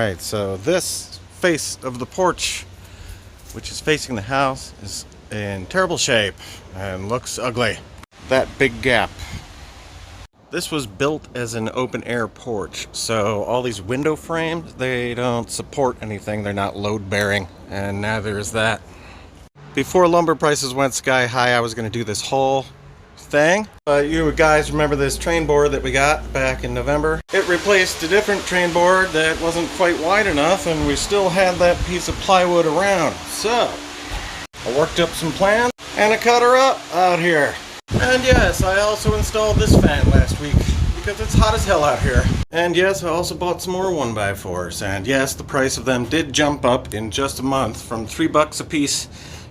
Alright, so this face of the porch, which is facing the house, is in terrible shape and looks ugly. That big gap. This was built as an open air porch, so all these window frames, they don't support anything. They're not load bearing, and neither is that. Before lumber prices went sky high, I was going to do this whole thing. You guys remember this train board that we got back in November? It replaced a different train board that wasn't quite wide enough, and we still had that piece of plywood around. So I worked up some plans and I cut her up out here. And yes, I also installed this fan last week because it's hot as hell out here. And yes, I also bought some more 1x4s. And yes, the price of them did jump up in just a month from $3 a piece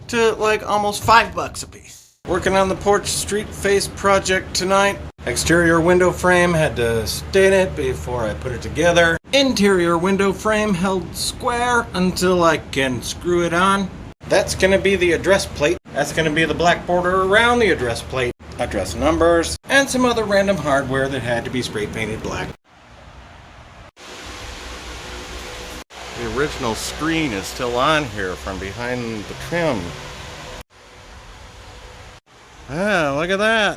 to like almost $5 a piece. Working on the porch street face project tonight. Exterior window frame, had to stain it before I put it together. Interior window frame held square until I can screw it on. That's gonna be the address plate. That's gonna be the black border around the address plate. Address numbers, and some other random hardware that had to be spray painted black. The original screen is still on here from behind the trim. Ah, look at that.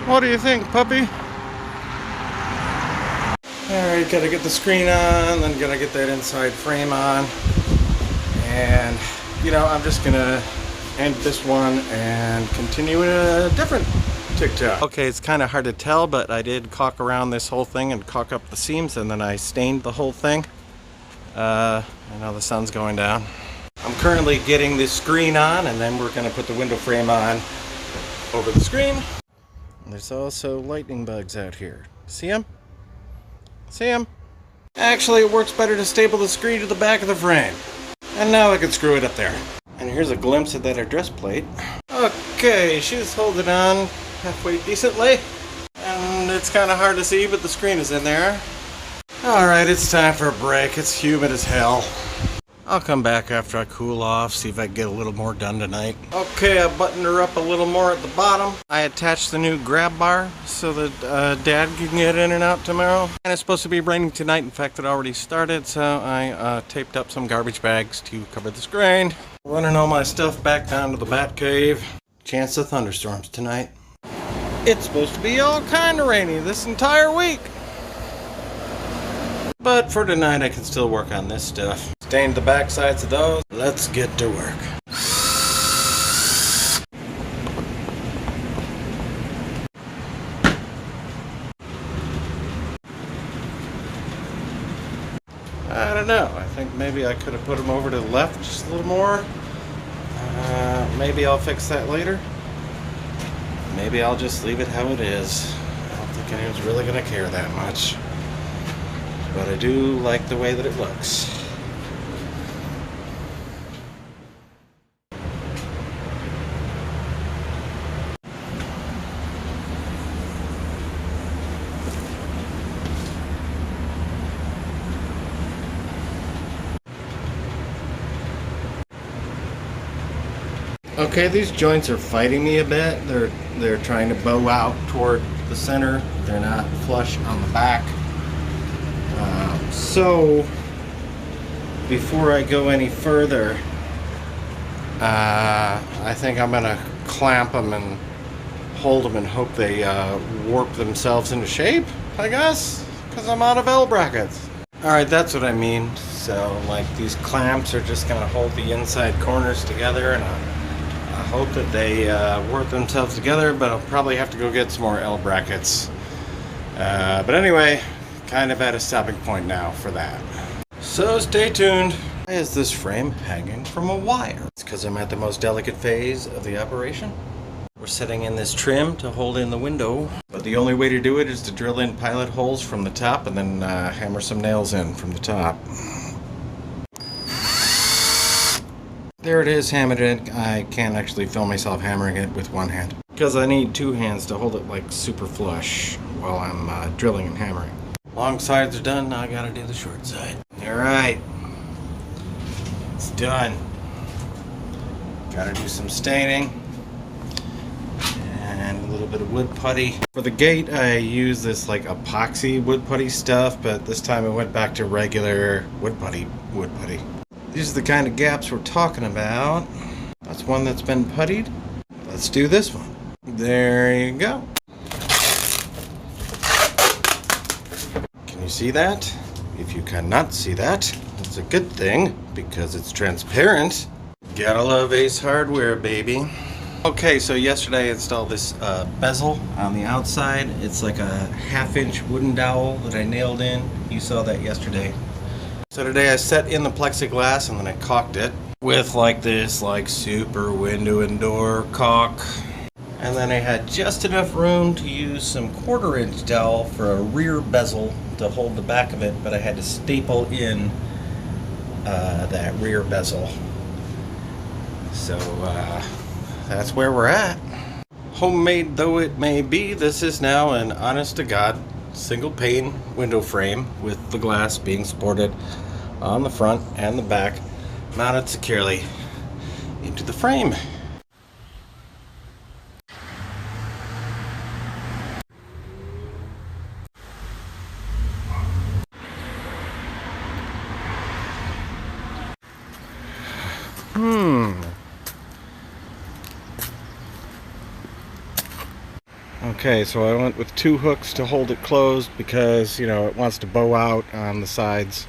What do you think, puppy? Alright, gotta get the screen on, then gotta get that inside frame on. And, you know, I'm just gonna end this one and continue in a different TikTok. Okay, it's kind of hard to tell, but I did caulk around this whole thing and caulk up the seams, and then I stained the whole thing. I know the sun's going down. I'm currently getting this screen on, and then we're going to put the window frame on over the screen. And there's also lightning bugs out here. See them? See them? Actually, it works better to staple the screen to the back of the frame. And now I can screw it up there. And here's a glimpse of that address plate. Okay, she's holding on halfway decently. And it's kind of hard to see, but the screen is in there. Alright, it's time for a break. It's humid as hell. I'll come back after I cool off, see if I can get a little more done tonight. Okay, I buttoned her up a little more at the bottom. I attached the new grab bar so that Dad can get in and out tomorrow. And it's supposed to be raining tonight. In fact, it already started, so I taped up some garbage bags to cover the screen. Running all my stuff back down to the bat cave. Chance of thunderstorms tonight. It's supposed to be all kind of rainy this entire week. But for tonight, I can still work on this stuff. Stained the back sides of those. Let's get to work. I don't know. I think maybe I could have put them over to the left just a little more. Maybe I'll fix that later. Maybe I'll just leave it how it is. I don't think anyone's really going to care that much. But I do like the way that it looks. Okay, these joints are fighting me a bit. They're trying to bow out toward the center. They're not flush on the back. So before I go any further, I think I'm gonna clamp them and hold them and hope they warp themselves into shape, I guess, because I'm out of L brackets. Alright, that's what I mean. So like these clamps are just gonna hold the inside corners together, and I hope that they work themselves together, but I'll probably have to go get some more L brackets. But anyway, kind of at a stopping point now for that. So stay tuned. Why is this frame hanging from a wire? It's because I'm at the most delicate phase of the operation. We're setting in this trim to hold in the window, but the only way to do it is to drill in pilot holes from the top and then hammer some nails in from the top. There it is, hammered in. I can't actually film myself hammering it with one hand because I need two hands to hold it like super flush while I'm drilling and hammering. Long sides are done, now I gotta do the short side. Alright, it's done. Gotta do some staining. and a little bit of wood putty. For the gate, I use this like epoxy wood putty stuff, but this time I went back to regular wood putty. These are the kind of gaps we're talking about. That's one that's been puttied. Let's do this one. There you go. Can you see that? If you cannot see that, it's a good thing because it's transparent. Gotta love Ace Hardware, baby. Okay, so yesterday I installed this bezel on the outside. It's like a 1/2-inch wooden dowel that I nailed in. You saw that yesterday. So today I set in the plexiglass and then I caulked it with like this super window and door caulk. And then I had just enough room to use some 1/4-inch dowel for a rear bezel to hold the back of it, but I had to staple in that rear bezel. So that's where we're at. Homemade though it may be, this is now an honest to God single pane window frame with the glass being supported on the front and the back, mounted securely into the frame. Okay, so I went with 2 hooks to hold it closed because, you know, it wants to bow out on the sides.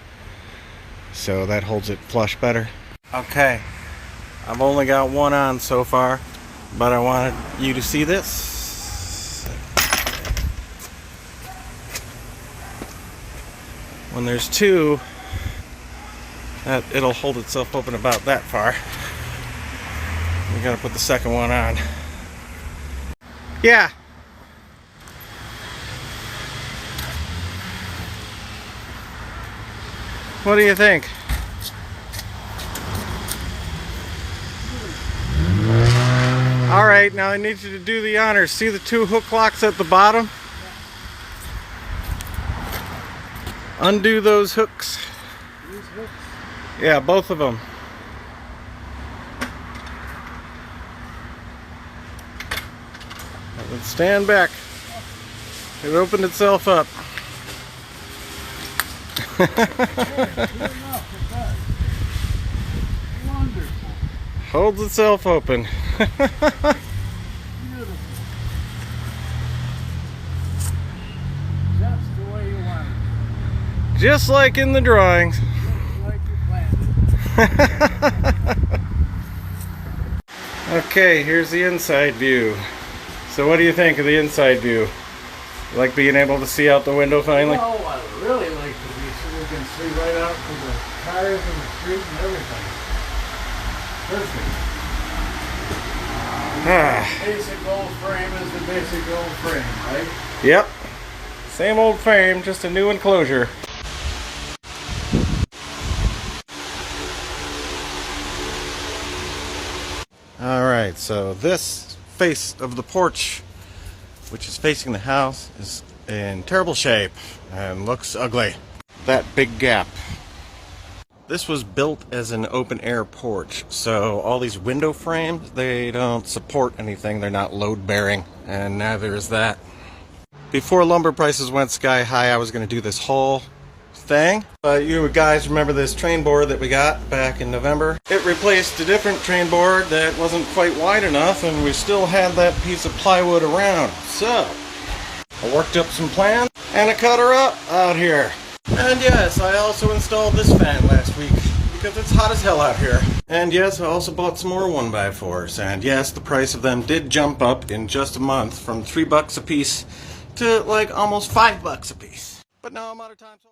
So that holds it flush better. Okay, I've only got 1 on so far, but I wanted you to see this. When there's 2, it'll hold itself open about that far. We gotta put the second one on. Yeah. What do you think? All right, now I need you to do the honors. See the 2 hook locks at the bottom? Undo those hooks. These hooks? Yeah, both of them. Let's stand back. It opened itself up. Holds itself open. Beautiful. Just the way you want it. Just like in the drawings. Just like you planned it. Okay, here's the inside view. So what do you think of the inside view? You like being able to see out the window finally? Oh, I really like to be so we can see right out to the cars and the street and everything. Perfect. Basic old frame is the basic old frame, right? Yep. Same old frame, just a new enclosure. Alright, so this face of the porch, which is facing the house, is in terrible shape and looks ugly. That big gap. This was built as an open air porch, so all these window frames, they don't support anything. They're not load bearing, and neither is that. Before lumber prices went sky high, I was going to do this whole thing. But you guys remember this train board that we got back in November? It replaced a different train board that wasn't quite wide enough, and we still had that piece of plywood around. So I worked up some plans and I cut her up out here. And yes, I also installed this fan last week because it's hot as hell out here. And yes, I also bought some more 1x4s. And yes, the price of them did jump up in just a month from $3 a piece to like almost $5 a piece. But now I'm out of time. So